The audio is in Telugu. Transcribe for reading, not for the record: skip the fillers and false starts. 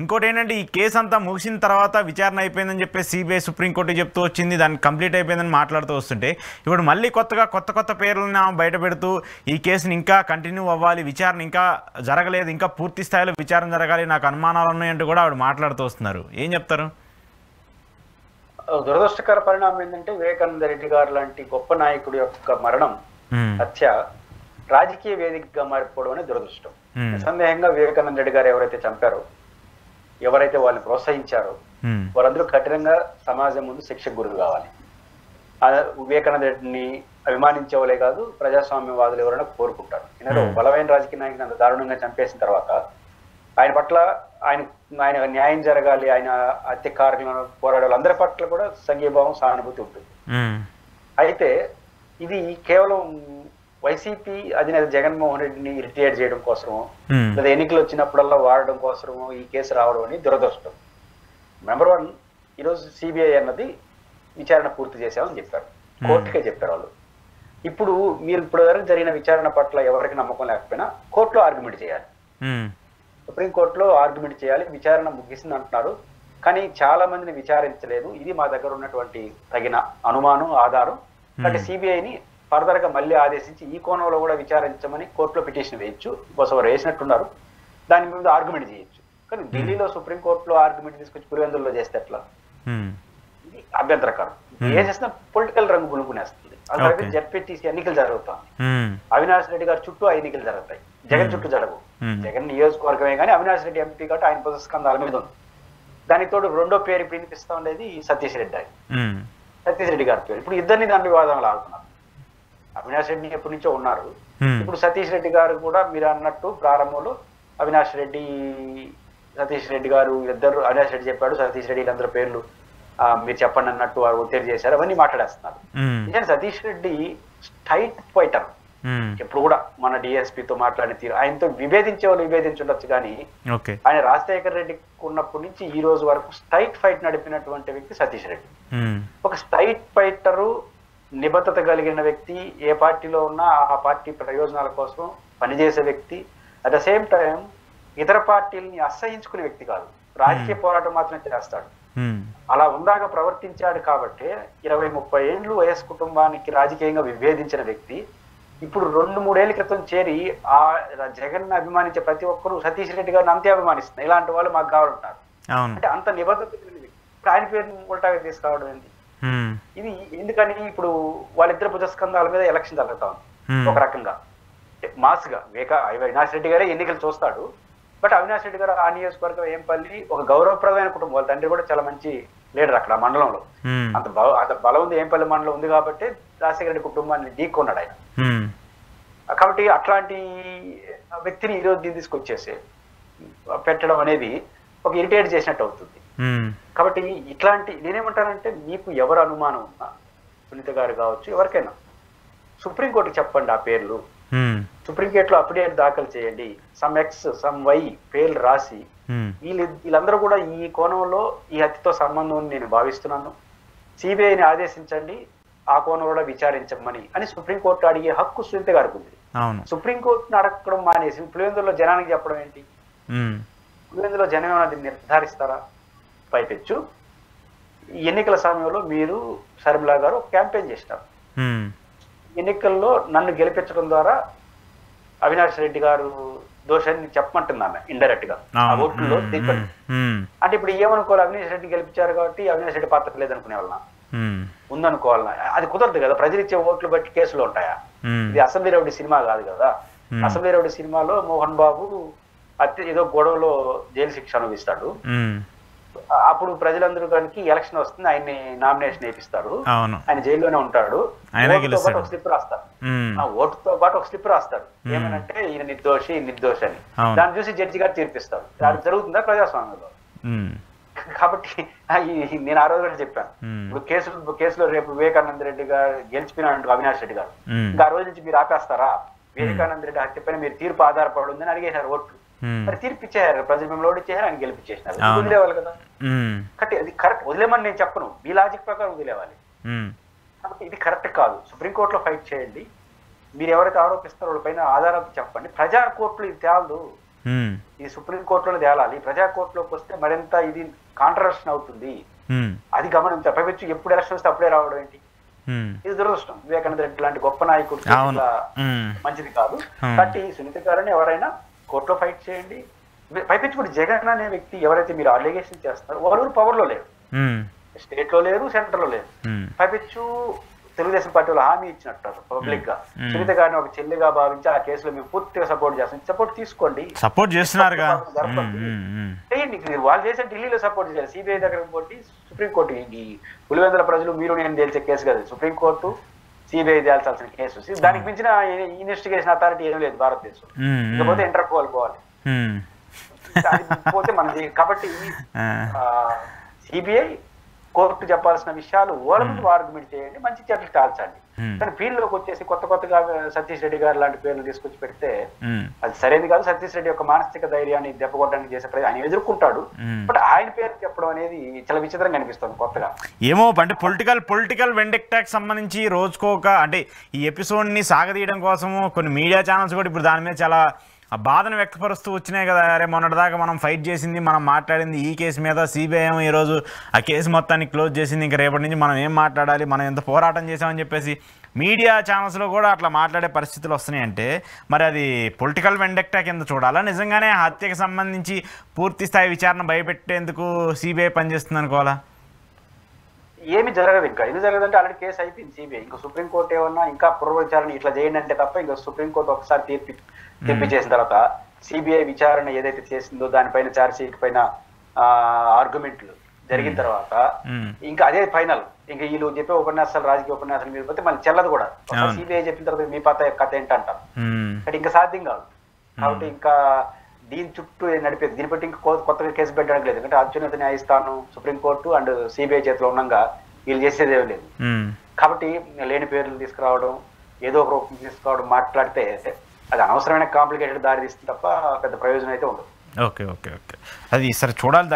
ఇంకోటి ఏంటంటే ఈ కేసు అంతా ముగిసిన తర్వాత విచారణ అయిపోయిందని చెప్పి సిబిఐ సుప్రీంకోర్టు చెప్తూ వచ్చింది, దాన్ని కంప్లీట్ అయిపోయిందని మాట్లాడుతూ వస్తుంటే ఇప్పుడు మళ్ళీ కొత్త పేర్లను బయట పెడుతూ ఈ కేసుని ఇంకా కంటిన్యూ అవ్వాలి, విచారణ ఇంకా జరగలేదు, ఇంకా పూర్తి స్థాయిలో విచారణ జరగాలి, నాకు అనుమానాలు ఉన్నాయంటూ కూడా ఆవిడ మాట్లాడుతూ వస్తున్నారు. ఏం చెప్తారు? దురదృష్టకర పరిణామం ఏంటంటే వివేకానంద రెడ్డి గారు లాంటి గొప్ప నాయకుడి యొక్క మరణం, హత్య రాజకీయ వేదికగా మారిపోవడం అనేది దురదృష్టం. నిస్సందేహంగా వివేకానంద రెడ్డి గారు ఎవరైతే చంపారో, ఎవరైతే వాళ్ళని ప్రోత్సహించారో వారందరూ కఠినంగా సమాజం ముందు శిక్షకు గురి కావాలి. వివేకానంద రెడ్డిని అభిమానించేవాళ్ళే కాదు, ప్రజాస్వామ్యవాదులు ఎవరైనా కోరుకుంటారు. ఎందుకంటే బలమైన రాజకీయ నాయకుని అంత దారుణంగా చంపేసిన తర్వాత ఆయన పట్ల ఆయన న్యాయం జరగాలి, ఆయన హత్యకారులను పోరాడే వాళ్ళందరి పట్ల కూడా సంఘీభావం సహానుభూతి ఉంటుంది. అయితే ఇది కేవలం వైసీపీ అధినేత జగన్మోహన్ రెడ్డిని ఇరిటేట్ చేయడం కోసమో లేదా ఎన్నికలు వచ్చినప్పుడల్లా వాడడం కోసమో ఈ కేసు రావడం అని దురదృష్టం. నెంబర్ 1, ఈరోజు సిబిఐ అన్నది విచారణ పూర్తి చేశామని చెప్పారు, కోర్టుకే చెప్పారు వాళ్ళు. ఇప్పుడు మీరు ఇప్పటి వరకు జరిగిన విచారణ పట్ల ఎవరికి నమ్మకం లేకపోయినా కోర్టులో ఆర్గ్యుమెంట్ చేయాలి, సుప్రీంకోర్టులో ఆర్గ్యుమెంట్ చేయాలి. విచారణ ముగిసింది అంటున్నారు, కానీ చాలా మందిని విచారించలేదు, ఇది మా దగ్గర ఉన్నటువంటి తగిన అనుమానం ఆధారం. అంటే సిబిఐని ఫర్దర్ గా మళ్ళీ ఆదేశించి ఈ కోణంలో కూడా విచారించమని కోర్టులో పిటిషన్ వేయచ్చు, కోసం వేసినట్టున్నారు. దాని మీద ఆర్గ్యుమెంట్ చేయొచ్చు. కానీ ఢిల్లీలో సుప్రీంకోర్టులో ఆర్గ్యుమెంట్ తీసుకొచ్చి పులివెందుల్లో చేస్తే ఎట్లా? ఇది అభ్యంతరకరం. ఏ చేసినా పొలిటికల్ రంగు పులుపునేస్తుంది. అలాగే జెడ్పీటీసీ ఎన్నికలు జరుగుతాయి, అవినాష్ రెడ్డి గారి చుట్టూ ఆ ఎన్నికలు జరుగుతాయి, జగన్ చుట్టూ జరగవు. జగన్ నియోజకవర్గమే కానీ అవినాష్ రెడ్డి ఎంపీ కాబట్టి ఆయన పుస్తకందాల మీద ఉంది. దానికి తోడు రెండో పేరు ఇప్పుడు వినిపిస్తా ఉండేది సతీష్ రెడ్డి గారి పేరు. ఇప్పుడు ఇద్దరిని దాని వివాదాలు ఆడుతున్నారు. అవినాష్ రెడ్డి ఎప్పటి నుంచో ఉన్నారు, ఇప్పుడు సతీష్ రెడ్డి గారు కూడా మీరు అన్నట్టు ప్రారంభంలో అవినాష్ రెడ్డి సతీష్ రెడ్డి గారు ఇద్దరు, అవినాష్ రెడ్డి చెప్పాడు, సతీష్ రెడ్డి వీళ్ళందరి పేర్లు మీరు చెప్పండి అన్నట్టు వారు ఒత్తిడి చేశారు, అవన్నీ మాట్లాడేస్తున్నారు. నిజానికి సతీష్ రెడ్డి స్ట్రైట్ ఫైటర్. ఎప్పుడు కూడా మన డిఎస్పీతో మాట్లాడిన తీరు, ఆయనతో విభేదించే వాళ్ళు విభేదించుండొచ్చు, కానీ ఆయన రాజశేఖర్ రెడ్డి ఉన్నప్పటి నుంచి ఈ రోజు వరకు స్ట్రైట్ ఫైట్ నడిపినటువంటి వ్యక్తి సతీష్ రెడ్డి. ఒక స్ట్రైట్ ఫైటరు, నిబద్ధత కలిగిన వ్యక్తి, ఏ పార్టీలో ఉన్నా ఆ పార్టీ ప్రయోజనాల కోసం పనిచేసే వ్యక్తి. అట్ ద సేమ్ టైం ఇతర పార్టీలని అసహించుకునే వ్యక్తి కాదు, రాజకీయ పోరాటం మాత్రమే చేస్తాడు. అలా ఉందాక ప్రవర్తించాడు కాబట్టి 20-30 ఏళ్ళు వయసు కుటుంబానికి రాజకీయంగా విభేదించిన వ్యక్తి ఇప్పుడు 2-3 ఏళ్ల క్రితం చేరి ఆ జగన్ అభిమానించే ప్రతి ఒక్కరూ సతీష్ రెడ్డి గారిని అంతే అభిమానిస్తున్నారు. ఇలాంటి వాళ్ళు మాకు కావాలంటారు. అంటే అంత నిబద్ధత ఇప్పుడు ఆయన పేరుని ఉల్టాగా తీసుకురావడం ఏంటి? ఇది ఎందుకని ఇప్పుడు వాళ్ళిద్దరు భుజస్కంధాల మీద ఎలక్షన్ జరుగుతా ఉంది. ఒక రకంగా మాస్ గా అవినాష్ రెడ్డి గారే ఎన్నికలు చూస్తాడు, బట్ అవినాష్ రెడ్డి గారు ఆ నియోజకవర్గం ఏంపల్లి ఒక గౌరవప్రదమైన కుటుంబం, వాళ్ళ తండ్రి కూడా చాలా మంచి లీడర్ అక్కడ మండలంలో. అంత బలం ఉంది, ఏంపల్లి మండలం ఉంది కాబట్టి రాజశేఖర రెడ్డి కుటుంబాన్ని ఢీకొన్నాడు ఆయన. కాబట్టి అట్లాంటి వ్యక్తిని ఈరోజు దీన్ని తీసుకొచ్చేసి పెట్టడం అనేది ఒక ఇరిటేట్ చేసినట్టు అవుతుంది. కాబట్టి ఇట్లాంటి నేనేమంటానంటే, మీకు ఎవరు అనుమానం ఉన్నా, సునీత గారు కావచ్చు ఎవరికైనా, సుప్రీంకోర్టుకి చెప్పండి ఆ పేర్లు, సుప్రీంకోర్టులో అప్డేట్ దాఖలు చేయండి, సమ్ ఎక్స్ సమ్ వై పేర్లు రాసి వీళ్ళందరూ కూడా ఈ కోణంలో ఈ హత్యతో సంబంధం అని నేను భావిస్తున్నాను, సిబిఐని ఆదేశించండి ఆ కోణంలో కూడా విచారించమని అని సుప్రీంకోర్టు అడిగే హక్కు సునీత గారికి ఉంది. సుప్రీంకోర్టుని అడగడం మానేసి పులివెందుల్లో జనానికి చెప్పడం ఏంటి? పులివెందులో జనం ఏమన్నా నిర్ధారిస్తారా? పైపెచ్చు ఎన్నికల సమయంలో మీరు శర్మిలా గారు క్యాంపెయిన్ చేసినారు, ఎన్నికల్లో నన్ను గెలిపించడం ద్వారా అవినాష్ రెడ్డి గారు దోషాన్ని చెప్పమంటున్నాను ఇండైరెక్ట్ గా ఆ ఓట్లలో దింపండి అంటే. ఇప్పుడు ఏమనుకోవాలి, అవినాష్ రెడ్డి గెలిపించారు కాబట్టి అవినాష్ రెడ్డి పాత్ర లేదనుకునే వాళ్ళ ఉందనుకోవాలన్నా, అది కుదరదు కదా. ప్రజలు ఇచ్చే ఓట్లు బట్టి కేసులు ఉంటాయా? ఇది అసెంబ్లీ రౌడీ సినిమా కాదు కదా. అసెంబ్లీ రౌడీ సినిమాలో మోహన్ బాబు ఏదో గొడవలో జైలు శిక్ష అనుభవిస్తాడు, అప్పుడు ప్రజలందరూ కనుక ఎలక్షన్ వస్తుంది, ఆయన్ని నామినేషన్ వేపిస్తారు, ఆయన జైల్లోనే ఉంటాడు, ఒక స్లిప్ రాస్తారు, ఆ ఓటుతో పాటు ఒక స్లిప్ రాస్తారు, ఏమనంటే ఈయన నిర్దోషి నిర్దోషి అని. దాన్ని చూసి జడ్జి గారు తీర్పిస్తారు. అది జరుగుతుందా ప్రజాస్వామ్యంలో? కాబట్టి నేను ఆ రోజు కూడా చెప్పాను, ఇప్పుడు కేసులో రేపు వివేకానంద రెడ్డి గారు గెలిచిపోయినాడు అవినాష్ రెడ్డి గారు, ఇంకా ఆ రోజు నుంచి మీరు ఆపేస్తారా? వివేకానంద రెడ్డి హత్యపైన మీరు తీర్పు ఆధారపడి ఉందని అడిగేశారు ఓట్లు, మరి తీర్పు ఇచ్చేయారు, ప్రజలు మిమ్మల్ని ఓడిచ్చేయారు, ఆయన గెలిపించేసినారు, వదిలేవాలి కదా. కాబట్టి అది కరెక్ట్, వదిలేమని నేను చెప్పను, మీ లాజిక్ ప్రకారం వదిలేవాలి. కాబట్టి ఇది కరెక్ట్ కాదు. సుప్రీంకోర్టులో ఫైట్ చేయండి, మీరు ఎవరైతే ఆరోపిస్తారో వాళ్ళపైన ఆధారాలు చెప్పండి. ప్రజా కోర్టులు ఇది తేలదు. ఈ సుప్రీంకోర్టులో తేలాలి. ప్రజా కోర్టులోకి వస్తే మరింత ఇది కాంట్రవర్షన్ అవుతుంది. అది గమనించాలి. పైపెచ్చు ఎప్పుడు ఎలక్షన్ వస్తే అప్పుడే రావడం ఏంటి? ఇది దురదృష్టం. వివేకానంద రెడ్డి లాంటి గొప్ప నాయకుడు మంచిది కాదు. కాబట్టి సునీత గారిని ఎవరైనా కోర్టులో ఫైట్ చేయండి. పైపెచ్చు కూడా జగన్ అనే వ్యక్తి ఎవరైతే మీరు అలిగేషన్ చేస్తారో వాళ్ళు పవర్ లో లేరు, స్టేట్ లో లేరు, సెంటర్ లో లేరు. పైపెచ్చు తెలుగుదేశం పార్టీ వాళ్ళు హామీ ఇచ్చినట్టు పబ్లిక్ గా సునీత గారిని ఒక చెల్లిగా భావించి ఆ కేసులో మేము పూర్తిగా సపోర్ట్ చేస్తాం. సపోర్ట్ తీసుకోండి, సపోర్ట్ చేస్తున్నారు చేయండి. వాళ్ళు చేసే ఢిల్లీలో సపోర్ట్ చేయాలి. సిబిఐ దగ్గర పోటీ సుప్రీంకోర్టు ఈ పులివెందుల ప్రజలు మీరు నేను తేల్చే కేసు కదా, సుప్రీంకోర్టు సిబిఐ తేల్చాల్సిన కేసు. దానికి మించిన ఇన్వెస్టిగేషన్ అథారిటీ ఏం లేదు భారతదేశం. ఇకపోతే ఇంటర్పోల్ పోవాలి పోతే మనది. కాబట్టి సిబిఐ కోర్టు చెప్పాల్సిన విషయాలు వాళ్ళ ముందు ఆర్గ్యుమెంట్ చేయండి, మంచి చర్చలు కాల్చండి. కానీ ఫీల్డ్లోకి వచ్చేసి కొత్తగా సతీష్ రెడ్డి గారు లాంటి పేర్లు తీసుకొచ్చి పెడితే అది సరైనది కాదు. సతీష్ రెడ్డి యొక్క మానసిక ధైర్యాన్ని దెబ్బకొట్టడానికి చేసే ప్రయత్నం ఆయన ఎదుర్కొంటాడు. బట్ ఆయన పేరు చెప్పడం అనేది చాలా విచిత్రంగా అనిపిస్తుంది కొత్తగా. ఏమో అంటే పొలిటికల్ వెండెక్టాక్ సంబంధించి రోజుకోక అంటే ఈ ఎపిసోడ్ని సాగదీయడం కోసము కొన్ని మీడియా ఛానల్స్ కూడా ఇప్పుడు దాని మీద చాలా ఆ బాధను వ్యక్తపరుస్తూ వచ్చినాయి కదా. అరే మొన్నటిదాకా మనం ఫైట్ చేసింది, మనం మాట్లాడింది ఈ కేసు మీద, సిబిఐ ఏమో ఈరోజు ఆ కేసు మొత్తాన్ని క్లోజ్ చేసింది, ఇంకా రేపటి నుంచి మనం ఏం మాట్లాడాలి, మనం ఎంత పోరాటం చేసామని చెప్పేసి మీడియా ఛానల్స్లో కూడా అట్లా మాట్లాడే పరిస్థితులు వస్తున్నాయి. అంటే మరి అది పొలిటికల్ వెండెక్టా కింద చూడాలా, నిజంగానే హత్యకు సంబంధించి పూర్తి స్థాయి విచారణ భయపెట్టేందుకు సిబిఐ పనిచేస్తుంది అనుకోవాలా? ఏమి జరగదు. ఇంకా ఎందుకు జరగదంటే ఆల్రెడీ కేసు అయిపోయింది సిబిఐ. ఇంకా సుప్రీంకోర్టు ఏమన్నా ఇంకా పూర్వ విచారణ ఇట్లా చేయండి అంటే తప్ప ఇంకా సుప్రీంకోర్టు ఒకసారి తీర్పు చేసిన తర్వాత సిబిఐ విచారణ ఏదైతే చేసిందో దానిపైన ఛార్జ్ షీట్ పైన ఆర్గ్యుమెంట్లు జరిగిన తర్వాత ఇంకా అదే ఫైనల్. ఇంకా వీళ్ళు చెప్పే ఉపన్యాసాలు రాజకీయ ఉపన్యాసాలు మీద పోతే మళ్ళీ చెల్లదు కూడా. సిబిఐ చెప్పిన తర్వాత మీ కథ ఏంటంటారు. అంటే ఇంకా సాధ్యం కాదు. కాబట్టి ఇంకా దీని చుట్టూ నడిపేది దీన్ని బట్టి ఇంకా కొత్తగా కేసు పెట్టడానికి లేదు. ఎందుకంటే అత్యున్నత న్యాయస్థానం సుప్రీంకోర్టు అండ్ సిబిఐ చేతిలో ఉండగా వీళ్ళు చేసేది ఏమి లేదు. కాబట్టి లేని పేర్లు తీసుకురావడం, ఏదో ఒక రూపం తీసుకురావడం మాట్లాడితే అది అనవసరమైన కాంప్లికేటెడ్ దారి తీస్తుంది తప్ప పెద్ద ప్రయోజనం అయితే ఉండదు. ఓకే ఓకే ఓకే అది సరే చూడాలి.